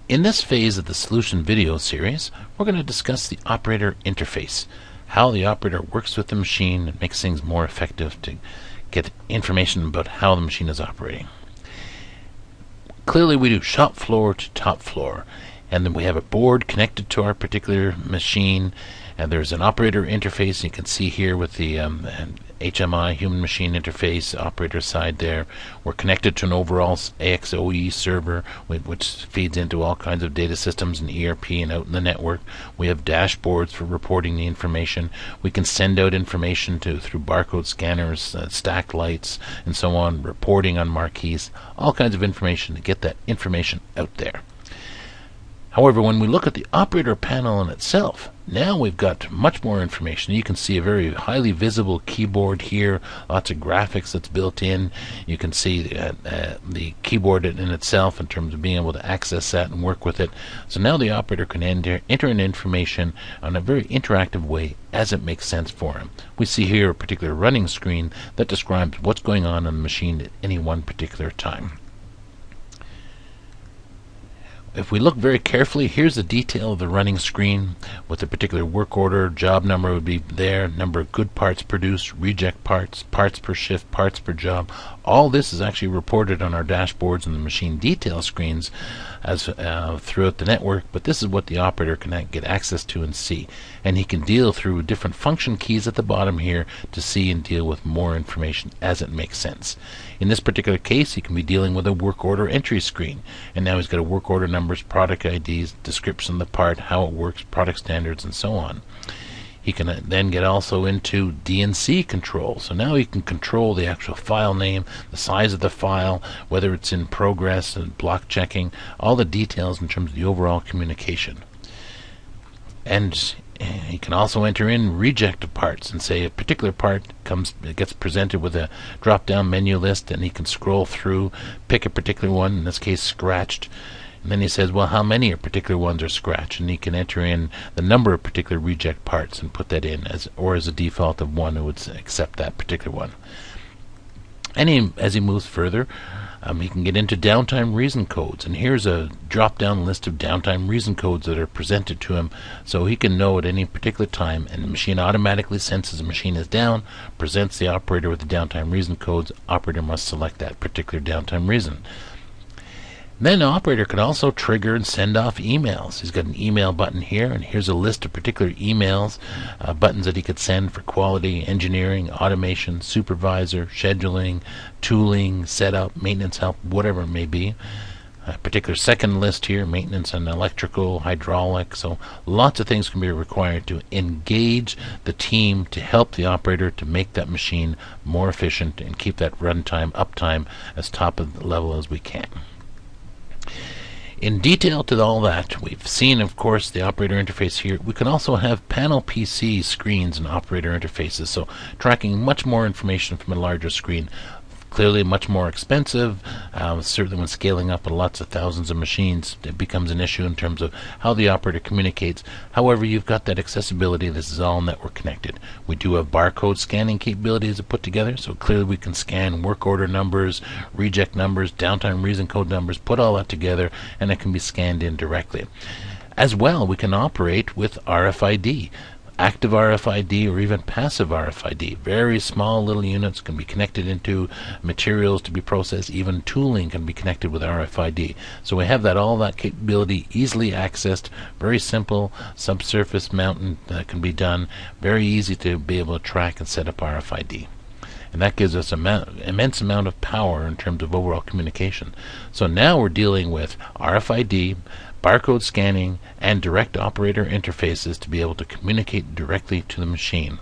In this phase of the Solution video series, we're going to discuss the operator interface, how the operator works with the machine and makes things more effective to get information about how the machine is operating. Clearly we do shop floor to top floor, and then we have a board connected to our particular machine, and there's an operator interface. You can see here with the HMI, human machine interface, operator side there. We're connected to an overall AXOE server which feeds into all kinds of data systems and ERP and out in the network. We have dashboards for reporting the information. We can send out information through barcode scanners, stack lights, and so on, reporting on marquees, all kinds of information to get that information out there. However, when we look at the operator panel in itself, now we've got much more information. You can see a very highly visible keyboard here, lots of graphics that's built in. You can see the keyboard in itself in terms of being able to access that and work with it. So now the operator can enter in information on a very interactive way as it makes sense for him. We see here a particular running screen that describes what's going on the machine at any one particular time. If we look very carefully, here's the detail of the running screen with a particular work order. Job number would be there, number of good parts produced, reject parts, parts per shift, parts per job. All this is actually reported on our dashboards and the machine detail screens as throughout the network, but this is what the operator can get access to and see. And he can deal through different function keys at the bottom here to see and deal with more information as it makes sense. In this particular case, he can be dealing with a work order entry screen, and now he's got a work order numbers, product IDs, description of the part, how it works, product standards, and so on. He can then get also into D&C control. So now he can control the actual file name, the size of the file, whether it's in progress and block checking, all the details in terms of the overall communication. And he can also enter in reject parts and say a particular part gets presented with a drop-down menu list, and he can scroll through, pick a particular one, in this case scratched. And then he says, well, how many particular ones are scratched? And he can enter in the number of particular reject parts and put that in as a default of one who would accept that particular one. And as he moves further, he can get into downtime reason codes. And here's a drop-down list of downtime reason codes that are presented to him, so he can know at any particular time, and the machine automatically senses the machine is down, presents the operator with the downtime reason codes. Operator must select that particular downtime reason. Then the operator can also trigger and send off emails. He's got an email button here, and here's a list of particular emails, buttons that he could send for quality, engineering, automation, supervisor, scheduling, tooling, setup, maintenance help, whatever it may be. A particular second list here, maintenance and electrical, hydraulic, so lots of things can be required to engage the team to help the operator to make that machine more efficient and keep that runtime, uptime as top of the level as we can. In detail to all that, we've seen, of course, the operator interface here. We can also have panel PC screens and operator interfaces, so tracking much more information from a larger screen. Clearly much more expensive, certainly when scaling up with lots of thousands of machines, it becomes an issue in terms of how the operator communicates. However, you've got that accessibility. This is all network connected. We do have barcode scanning capabilities put together, so clearly we can scan work order numbers, reject numbers, downtime reason code numbers, put all that together, and it can be scanned in directly. As well, we can operate with RFID. Active RFID or even passive RFID. Very small little units can be connected into materials to be processed. Even tooling can be connected with RFID. So we have all that capability easily accessed, very simple subsurface mounting that can be done, very easy to be able to track and set up RFID. And that gives us an immense amount of power in terms of overall communication. So now we're dealing with RFID, barcode scanning, and direct operator interfaces to be able to communicate directly to the machine.